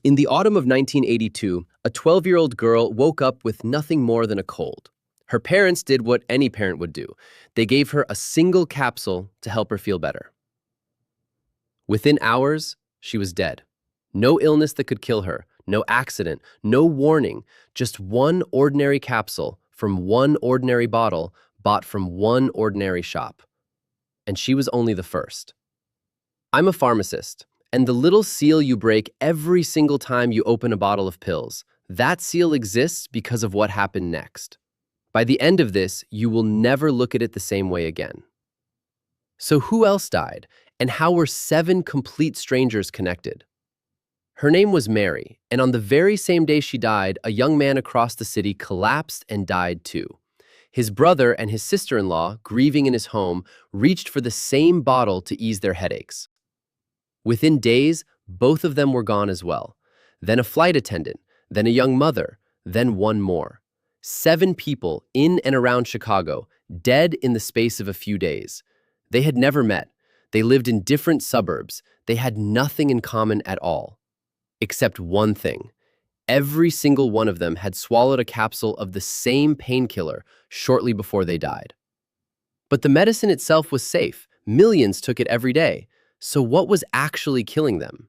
In the autumn of 1982, a 12-year-old girl woke up with nothing more than a cold. Her parents did what any parent would do. They gave her a single capsule to help her feel better. Within hours, she was dead. No illness that could kill her, no accident, no warning, just one ordinary capsule from one ordinary bottle bought from one ordinary shop. And she was only the first. I'm a pharmacist, and the little seal you break every single time you open a bottle of pills, that seal exists because of what happened next. By the end of this, you will never look at it the same way again. So who else died, and how were 7 complete strangers connected? Her name was Mary, and on the very same day she died, a young man across the city collapsed and died too. His brother and his sister-in-law, grieving in his home, reached for the same bottle to ease their headaches. Within days, both of them were gone as well. Then a flight attendant, then a young mother, then one more. 7 people in and around Chicago, dead in the space of a few days. They had never met. They lived in different suburbs. They had nothing in common at all. Except one thing. Every single one of them had swallowed a capsule of the same painkiller shortly before they died. But the medicine itself was safe. Millions took it every day. So what was actually killing them?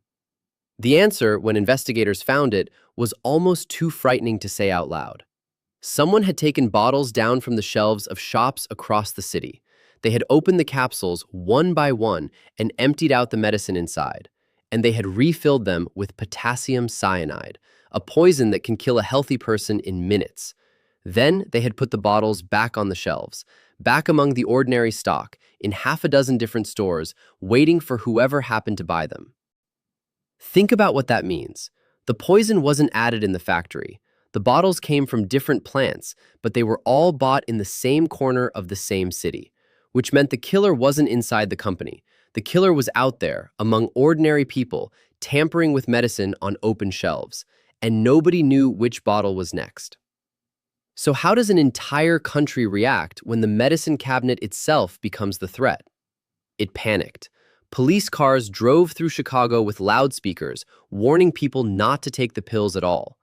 The answer, when investigators found it, was almost too frightening to say out loud. Someone had taken bottles down from the shelves of shops across the city. They had opened the capsules one by one and emptied out the medicine inside. And they had refilled them with potassium cyanide, a poison that can kill a healthy person in minutes. Then they had put the bottles back on the shelves, back among the ordinary stock, in half a dozen different stores, waiting for whoever happened to buy them. Think about what that means. The poison wasn't added in the factory. The bottles came from different plants, but they were all bought in the same corner of the same city, which meant the killer wasn't inside the company. The killer was out there, among ordinary people, tampering with medicine on open shelves, and nobody knew which bottle was next. So how does an entire country react when the medicine cabinet itself becomes the threat? It panicked. Police cars drove through Chicago with loudspeakers, warning people not to take the pills at all.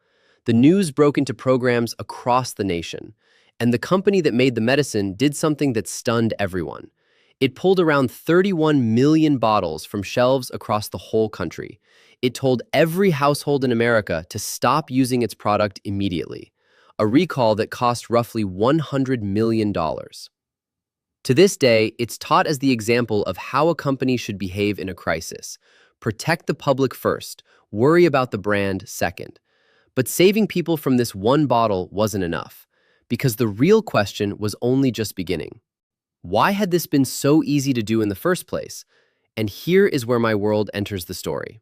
The news broke into programs across the nation, and the company that made the medicine did something that stunned everyone. It pulled around 31 million bottles from shelves across the whole country. It told every household in America to stop using its product immediately, a recall that cost roughly $100 million. To this day, it's taught as the example of how a company should behave in a crisis. Protect the public first, worry about the brand second. But saving people from this one bottle wasn't enough, because the real question was only just beginning. Why had this been so easy to do in the first place? And here is where my world enters the story.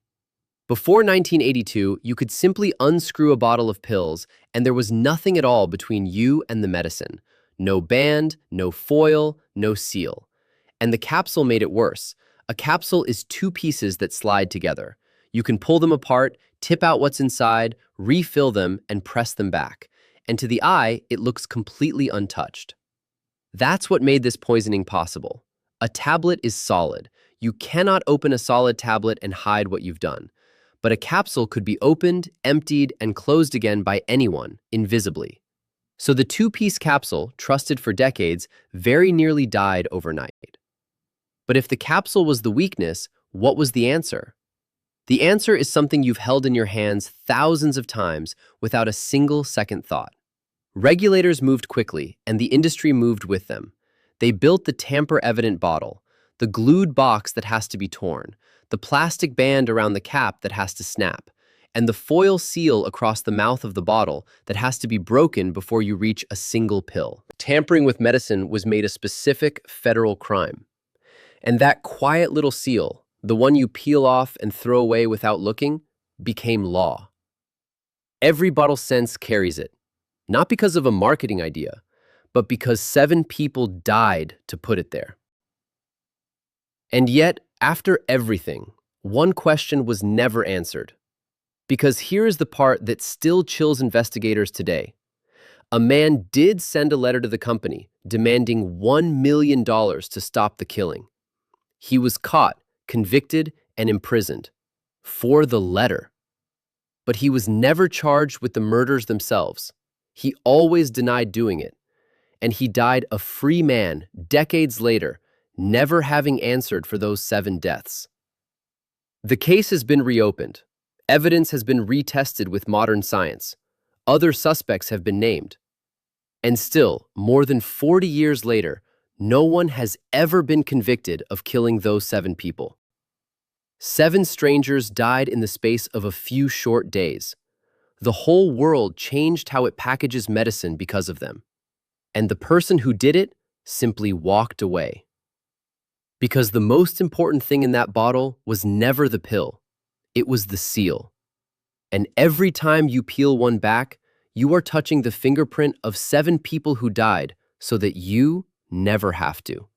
Before 1982, you could simply unscrew a bottle of pills, and there was nothing at all between you and the medicine. No band, no foil, no seal. And the capsule made it worse. A capsule is 2 pieces that slide together. You can pull them apart, tip out what's inside, refill them, and press them back. And to the eye, it looks completely untouched. That's what made this poisoning possible. A tablet is solid. You cannot open a solid tablet and hide what you've done. But a capsule could be opened, emptied, and closed again by anyone, invisibly. So the 2-piece capsule, trusted for decades, very nearly died overnight. But if the capsule was the weakness, what was the answer? The answer is something you've held in your hands thousands of times without a single second thought. Regulators moved quickly, and the industry moved with them. They built the tamper-evident bottle, the glued box that has to be torn, the plastic band around the cap that has to snap, and the foil seal across the mouth of the bottle that has to be broken before you reach a single pill. Tampering with medicine was made a specific federal crime. And that quiet little seal, the one you peel off and throw away without looking, became law. Every bottle sense carries it. Not because of a marketing idea, but because 7 people died to put it there. And yet, after everything, one question was never answered. Because here is the part that still chills investigators today. A man did send a letter to the company demanding $1 million to stop the killing. He was caught, convicted, and imprisoned for the letter. But he was never charged with the murders themselves. He always denied doing it, and he died a free man decades later, never having answered for those 7 deaths. The case has been reopened. Evidence has been retested with modern science. Other suspects have been named. And still, more than 40 years later, no one has ever been convicted of killing those 7 people. 7 strangers died in the space of a few short days. The whole world changed how it packages medicine because of them. And the person who did it simply walked away. Because the most important thing in that bottle was never the pill. It was the seal. And every time you peel one back, you are touching the fingerprint of 7 people who died so that you never have to.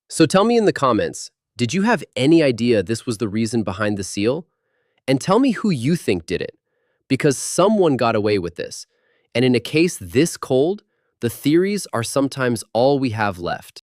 So tell me in the comments, did you have any idea this was the reason behind the seal? And tell me who you think did it, because someone got away with this. And in a case this cold, the theories are sometimes all we have left.